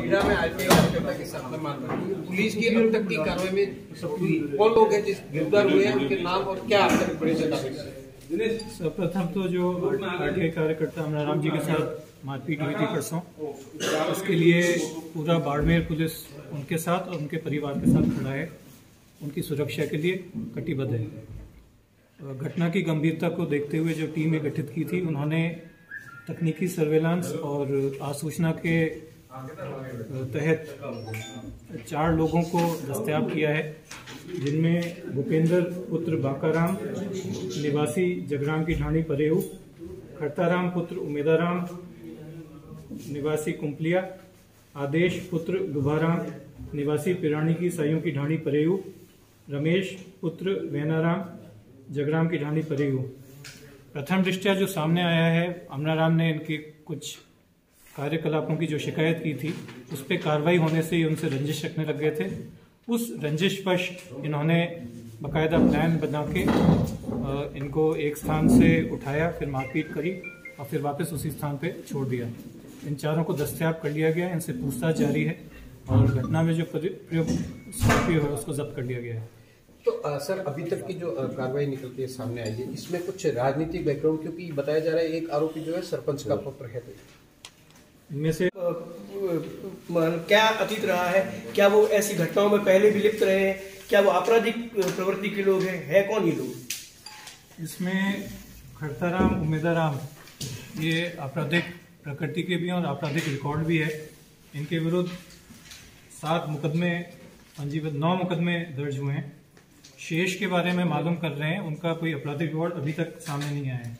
बीड़ा में आरटीआई कार्यकर्ता के साथ में मारपीट, पुलिस की अब तक की कार्रवाई में कौन लोग हैं जिस गिरफ्तार हुए हैं, उनके नाम और क्या अब तक बड़े से दावे? प्रथम तो जो आरटीआई कार्यकर्ता अमराराम जी के साथ मारपीट हुई थी परसों, उसके लिए पूरा बाड़मेर पुलिस उनके साथ और उनके परिवार के साथ खड़ा है, उनकी सुरक्षा के लिए कटिबद्ध है। घटना की गंभीरता को देखते हुए जो टीमें गठित की थी, उन्होंने तकनीकी सर्वेलांस और आसूचना के तहत 4 लोगों को दस्तयाब किया है, जिनमें भूपेंद्र पुत्र बाकाराम निवासी जगराम की ढाणी परेऊ, खरताराम पुत्र उमेदाराम निवासी कुंपलिया, आदेश पुत्र गुभाराम निवासी पिरानी की साइयों की ढाणी परेऊ, रमेश पुत्र वैनाराम जगराम की ढाणी परेऊ। प्रथम दृष्टया जो सामने आया है, अमराराम ने इनके कुछ कार्यकलापों की जो शिकायत की थी, उस पर कार्रवाई होने से ही उनसे रंजिश रखने लग गए थे। उस रंजिशवश इन्होंने बाकायदा प्लान बना के इनको एक स्थान से उठाया, फिर मारपीट करी और फिर वापस उसी स्थान पे छोड़ दिया। इन 4 को दस्तयाब कर लिया गया, इनसे पूछताछ जारी है और घटना में जो प्रयोग स्कॉर्पियो है उसको जब्त कर लिया गया है। तो सर, अभी तक की जो कार्रवाई निकल के सामने आई है, इसमें कुछ राजनीतिक बैकग्राउंड, क्योंकि बताया जा रहा है एक आरोपी जो है सरपंच का पुत्र है, इनमें से क्या अतीत रहा है, क्या वो ऐसी घटनाओं में पहले भी लिप्त रहे हैं, क्या वो आपराधिक प्रवृत्ति के लोग हैं, है कौन ये लोग? इसमें खरताराम उमेदाराम ये आपराधिक प्रकृति के भी हैं और आपराधिक रिकॉर्ड भी है। इनके विरुद्ध 9 मुकदमे दर्ज हुए हैं। शेष के बारे में मालूम कर रहे हैं, उनका कोई आपराधिक रिकॉर्ड अभी तक सामने नहीं आया है,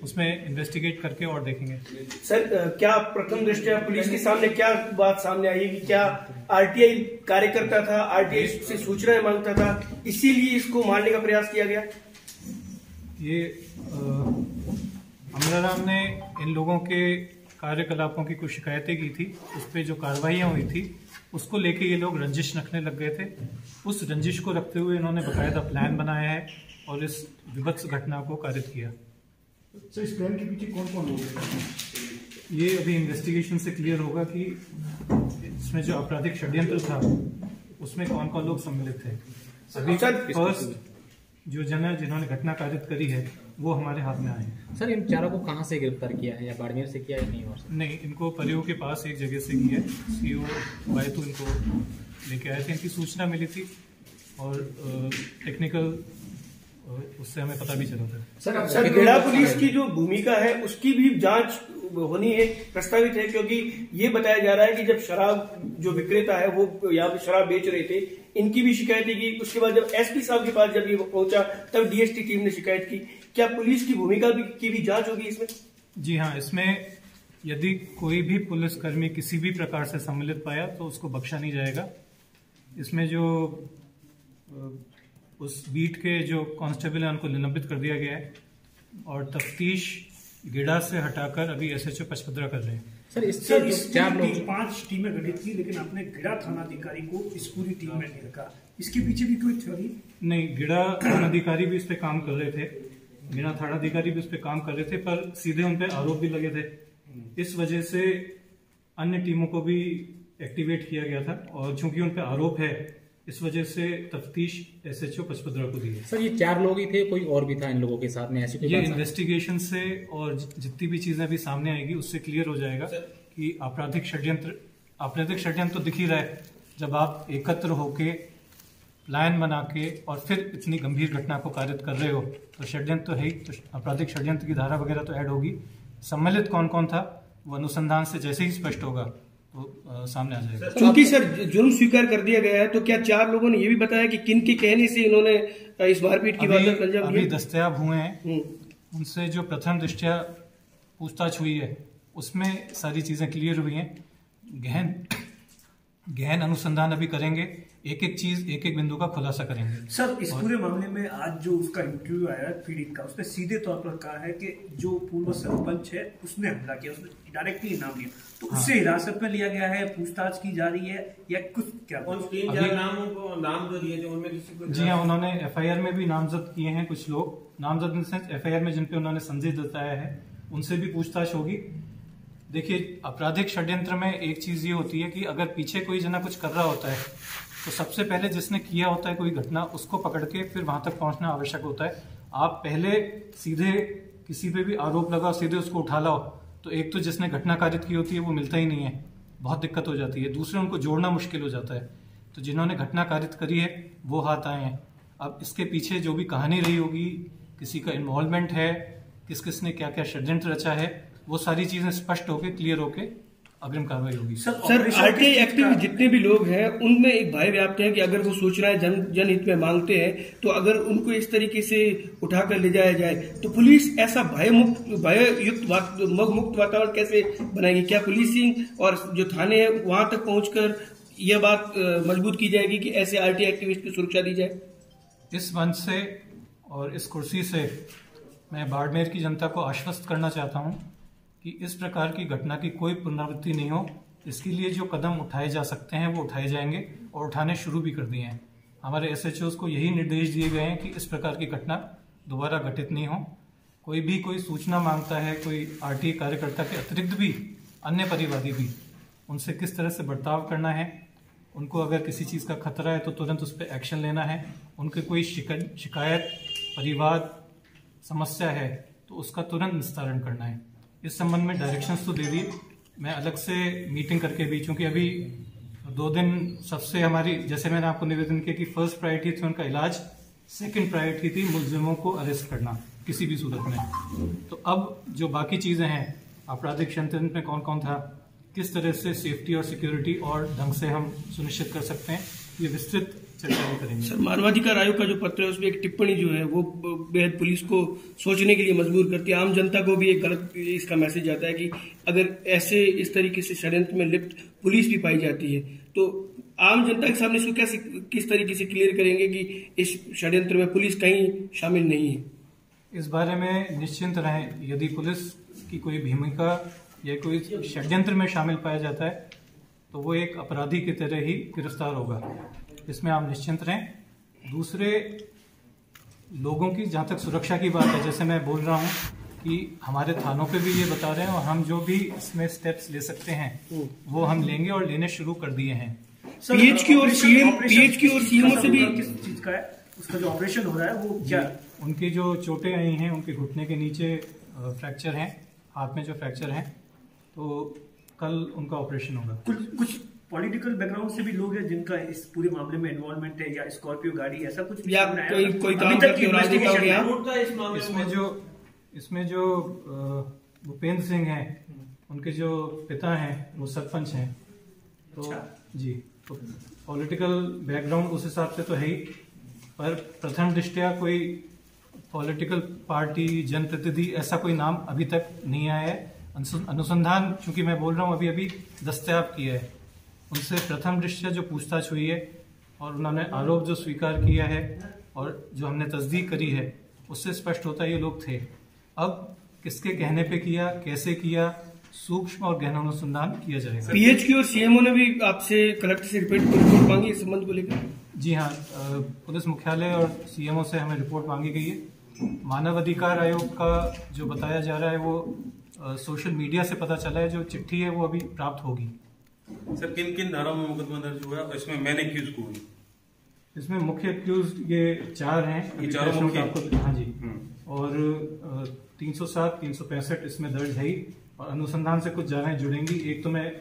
उसमें इन्वेस्टिगेट करके और देखेंगे। सर, क्या प्रथम दृष्टया पुलिस के सामने क्या बात सामने आई है कि क्या आरटीआई कार्यकर्ता था, आरटीआई से सूचनाएं मांगता था, इसीलिए इसको मारने का प्रयास किया गया? ये अमराराम ने इन लोगों के कार्यकलापों की कुछ शिकायतें की थी, उस पर जो कार्रवाइयाँ हुई थी उसको लेके ये लोग रंजिश रखने लग गए थे। उस रंजिश को रखते हुए इन्होंने बाकायदा प्लान बनाया है और इस विभत्स घटना को कारित किया। सर, इस प्लान के पीछे कौन कौन लोग हैं? ये अभी इन्वेस्टिगेशन से क्लियर होगा कि इसमें जो आपराधिक षड्यंत्र था उसमें कौन कौन लोग सम्मिलित थे। अभी फर्स्ट जो जन है जिन्होंने घटना कारित करी है वो हमारे हाथ में आए हैं। सर, इन 4 को कहाँ से गिरफ्तार किया है, या बाड़मेर से किया है या नहीं? और नहीं, इनको परेऊ के पास एक जगह से किया है, सीओ बायतू इनको लेके आए थे, इनकी सूचना मिली थी और टेक्निकल उससे हमें पता भी चला था। सर, बेड़ा पुलिस की जो भूमिका है उसकी भी जांच होनी है, प्रस्तावित है, क्योंकि ये बताया जा रहा है कि जब शराब जो विक्रेता है वो यहाँ पे शराब बेच रहे थे, इनकी भी शिकायतें की। उसके बाद जब एसपी साहब के पास जब ये पहुंचा तब डीएसटी टीम ने शिकायत की। क्या पुलिस की भूमिका की भी जांच होगी इसमें? जी हाँ, इसमें यदि कोई भी पुलिसकर्मी किसी भी प्रकार से सम्मिलित पाया तो उसको बख्शा नहीं जाएगा। इसमें जो उस बीट के जो कांस्टेबल है उनको निलंबित कर दिया गया है और तफ्तीश गिड़ा से हटाकर अभी एसएचओ पचपदरा कर रहे हैं। सर, इससे 5 टीमें गठित की, लेकिन आपने गिड़ा थानाधिकारी को इस पूरी टीम में नहीं रखा, इसके पीछे भी कोई थ्योरी? नहीं, गिड़ा थानाधिकारी भी इस पे काम कर रहे थे, गिड़ा थानाधिकारी भी इस पे काम कर रहे थे, पर सीधे उन पे आरोप भी लगे थे। इस वजह से अन्य टीमों को भी एक्टिवेट किया गया था और चूंकि उन पे आरोप है इस वजह से तफ्तीश एसएचओ पचपदरा को दी है। सर, ये 4 लोग ही थे, कोई और भी था इन लोगों के साथ में? ऐसी ये इन्वेस्टिगेशन से और जितनी भी चीजें अभी सामने आएगी उससे क्लियर हो जाएगा कि आपराधिक षड्यंत्र तो दिख ही रहा है। जब आप एकत्र होके प्लान बना के और फिर इतनी गंभीर घटना को कारित कर रहे हो तो षड्यंत्र तो है ही, तो आपराधिक षड्यंत्र की धारा वगैरह तो ऐड होगी। सम्मिलित कौन कौन था वो अनुसंधान से जैसे ही स्पष्ट होगा तो सामने आ जाएगा। क्योंकि सर जुर्म स्वीकार कर दिया गया है, तो क्या 4 लोगों ने ये भी बताया कि किन के कहने से इन्होंने इस मारपीट की वारदात अंजाम अभी दस्तयाब हुए हैं, उनसे जो प्रथम दृष्टया पूछताछ हुई है उसमें सारी चीजें क्लियर हुई हैं। गहन अनुसंधान अभी करेंगे, एक एक चीज एक एक बिंदु का खुलासा करेंगे। सर, इस पूरे मामले में आज जो उसका इंटरव्यू आया है पीड़ित का, उसने सीधे तौर पर कहा है कि जो पूर्व सरपंच है उसने हमला किया, उसने डायरेक्टली नाम लिया, तो उससे हिरासत में लिया गया है, पूछताछ की जा रही है या कुछ क्या? 3-4 नामों को नाम जो दिए थे उनमें किसी को? जी हाँ, उन्होंने एफआईआर में भी नामजद किए हैं कुछ लोग, नामजद इन सेंस एफआईआर में जिन पे उन्होंने संदेह जताया है उनसे भी पूछताछ होगी। देखिए, आपराधिक षड्यंत्र में एक चीज ये होती है कि अगर पीछे कोई जना कुछ कर रहा होता है तो सबसे पहले जिसने किया होता है कोई घटना, उसको पकड़ के फिर वहां तक पहुंचना आवश्यक होता है। आप पहले सीधे किसी पे भी आरोप लगाओ, सीधे उसको उठा लाओ, तो एक तो जिसने घटना कारित की होती है वो मिलता ही नहीं है, बहुत दिक्कत हो जाती है। दूसरे, उनको जोड़ना मुश्किल हो जाता है। तो जिन्होंने घटना कारित करी है वो हाथ आए हैं। अब इसके पीछे जो भी कहानी रही होगी, किसी का इन्वॉल्वमेंट है, किस किस ने क्या क्या षड्यंत्र रचा है, वो सारी चीजें स्पष्ट होके, क्लियर होके अग्रिम कार्रवाई होगी। सर, आरटीआई एक्टिविस्ट जितने भी लोग हैं उनमें एक भय व्याप्त है कि अगर वो सूचनाएं जनहित में मांगते हैं तो अगर उनको इस तरीके से उठाकर ले जाया जाए तो पुलिस ऐसा भययुक्त मुक्त वातावरण कैसे बनाएगी? क्या पुलिसिंग और जो थाने हैं वहां तक पहुंचकर यह बात मजबूत की जाएगी कि ऐसे आरटीआई एक्टिविस्ट की सुरक्षा दी जाए? इस मंच से और इस कुर्सी से मैं बाड़मेर की जनता को आश्वस्त करना चाहता हूं कि इस प्रकार की घटना की कोई पुनरावृत्ति नहीं हो। इसके लिए जो कदम उठाए जा सकते हैं वो उठाए जाएंगे और उठाने शुरू भी कर दिए हैं। हमारे एसएचओज को यही निर्देश दिए गए हैं कि इस प्रकार की घटना दोबारा घटित नहीं हो। कोई भी कोई सूचना मांगता है, कोई आरटीआई कार्यकर्ता के अतिरिक्त भी अन्य परिवादी भी, उनसे किस तरह से बर्ताव करना है, उनको अगर किसी चीज़ का खतरा है तो तुरंत उस पर एक्शन लेना है, उनके कोई शिकायत, परिवाद, समस्या है तो उसका तुरंत निस्तारण करना है। इस संबंध में डायरेक्शंस तो दे दी। मैं अलग से मीटिंग करके भी, चूंकि अभी 2 दिन सबसे हमारी, जैसे मैंने आपको निवेदन किया कि फर्स्ट प्रायोरिटी थी उनका इलाज, सेकंड प्रायोरिटी थी मुलजिमों को अरेस्ट करना किसी भी सूरत में। तो अब जो बाकी चीजें हैं, आपराधिक षड्यंत्र में कौन कौन था, किस तरह से सेफ्टी और सिक्योरिटी और ढंग से हम सुनिश्चित कर सकते हैं, ये विस्तृत चर्चा भी करेंगे। सर, मानवाधिकार आयोग का जो पत्र है उसमें एक टिप्पणी जो है वो बेहद पुलिस को सोचने के लिए मजबूर करती है। आम जनता को भी एक गलत इसका मैसेज आता है कि अगर ऐसे इस तरीके से षड्यंत्र में लिप्त पुलिस भी पाई जाती है तो आम जनता के सामने इसको कैसे, किस तरीके से क्लियर करेंगे कि इस षड्यंत्र में पुलिस कहीं शामिल नहीं है? इस बारे में निश्चिंत रहें, यदि पुलिस की कोई भूमिका या कोई षड्यंत्र में शामिल पाया जाता है तो वो एक अपराधी की तरह ही गिरफ्तार होगा, इसमें आप निश्चिंत रहें। दूसरे लोगों की जहाँ तक सुरक्षा की बात है, जैसे मैं बोल रहा हूँ कि हमारे थानों पे भी ये बता रहे हैं और हम जो भी इसमें स्टेप्स ले सकते हैं वो हम लेंगे और लेने शुरू कर दिए हैं। पीएचक्यू और सीएमओ से भी किस चीज का है, उसका जो ऑपरेशन हो रहा है वो क्या? उनकी जो चोटें आई हैं, उनके घुटने के नीचे फ्रैक्चर हैं, हाथ में जो फ्रैक्चर हैं, तो कल उनका ऑपरेशन होगा। कुछ पॉलिटिकल बैकग्राउंड से भी लोग हैं जिनका इस पूरे मामले में इन्वॉल्वमेंट है, या स्कॉर्पियो गाड़ी ऐसा कुछ या कोई काम करके इसमें जो भूपेंद्र सिंह हैं, उनके जो पिता हैं वो सरपंच हैं, तो जी, तो पॉलिटिकल बैकग्राउंड उस हिसाब से तो है ही, पर प्रथम दृष्टया कोई पॉलिटिकल पार्टी, जनप्रतिनिधि ऐसा कोई नाम अभी तक नहीं आया है। अनुसंधान, चूंकि मैं बोल रहा हूँ अभी दस्तयाब किया है, उनसे प्रथम दृष्टया जो पूछताछ हुई है और उन्होंने आरोप जो स्वीकार किया है और जो हमने तस्दीक करी है, उससे स्पष्ट होता है ये लोग थे। अब किसके कहने पे किया, कैसे किया, सूक्ष्म और गहन अनुसंधान किया जाएगा। पीएचक्यू और सीएमओ ने भी आपसे कलेक्टर से रिपोर्ट मांगी इस संबंध को लेकर? जी हाँ, पुलिस मुख्यालय और सीएमओ से हमें रिपोर्ट मांगी गई है। मानव अधिकार आयोग का जो बताया जा रहा है वो सोशल मीडिया से पता चला है, जो चिट्ठी है वो अभी प्राप्त होगी। सर, किन किन धाराओं में मुकदमा दर्ज हुआ और इसमें मैंने एक्यूज को? इसमें मुख्य एक्यूज ये 4 हैं, ये चारों मुख्य? हाँ जी, और 307, 365 इसमें दर्ज है ही, और अनुसंधान से कुछ ज्यादा जुड़ेंगी। एक तो मैं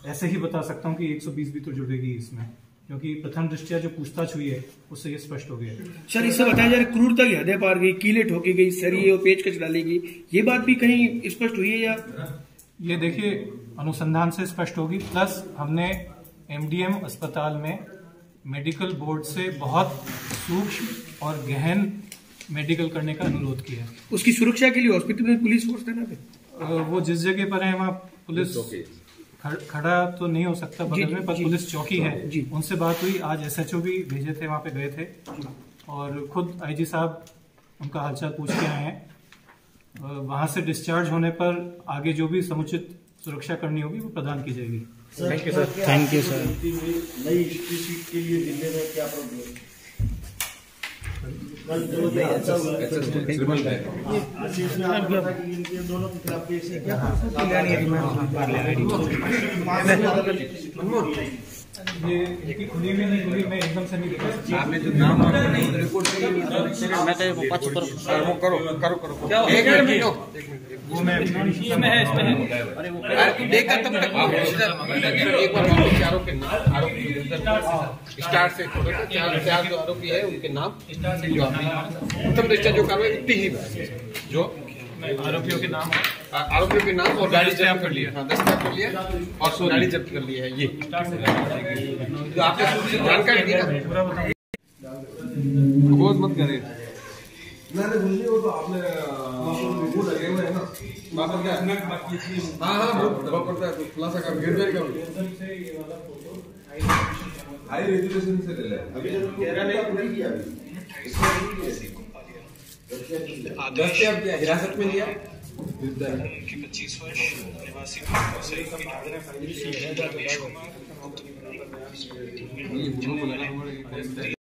ऐसे ही बता सकता हूँ कि 120 भी तो जुड़ेगी इसमें, क्योंकि प्रथम दृष्टया जो पूछताछ हुई है उससे ये स्पष्ट हो गया। सर, इससे बताया जा रहा है क्रूरता की हदें पार गई, कीलें ठोकी गई, सरिये और पेचकश डाली गई, ये बात भी कहीं स्पष्ट हुई है या? ये देखिए, अनुसंधान से स्पष्ट होगी, प्लस हमने एमडीएम अस्पताल में मेडिकल बोर्ड से बहुत सूक्ष्म और गहन मेडिकल करने का अनुरोध किया है। उसकी सुरक्षा के लिए हॉस्पिटल में पुलिस फोर्स तैनात है? वो जिस जगह पर है वहाँ पुलिस खड़ा तो नहीं हो सकता बगल में, पर पुलिस चौकी है, उनसे बात हुई। आज एसएचओ भी भेजे थे, वहाँ पे गए थे और खुद आईजी साहब उनका हालचाल पूछ के आए हैं। वहाँ से डिस्चार्ज होने पर आगे जो भी समुचित सुरक्षा करनी होगी वो प्रदान की जाएगी। Thank you sir. Thank you sir. नई हिस्ट्री शीट के लिए दिल्ली में क्या प्रॉब्लम? दोनों के खिलाफ केस है क्या? ये खुली में नहीं खुली, मैं एकदम से नहीं बता सकता। आपने जो नाम रिपोर्ट मैं तो करो क्या एक मिनट वो मैं इसमें है देखकर तब तक एक बार वापस चारों के नाम आरोपी स्टार्ट से छोड़ो तो चार जो आरोपी है उनके नाम जो प्रथम दृष्टया जो कार्रवाई उतनी ही जो आरोपियों के नाम और गाड़ी जब्त कर लिया, हाँ दस्तखत कर लिया और गाड़ी जब्त कर लिया है। ये जो आपने जानकारी दी ना, बहुत मत करे। नहीं वो तो आपने वो लगे हुए हैं ना बाबा क्या हाँ वो दबाव पड़ता है तो खुलासा कर गिरदारी का हाई रेजुलेशन से ले ले अभी दस्तयाब किया, हिरासत में लिया 25 वर्ष निवासी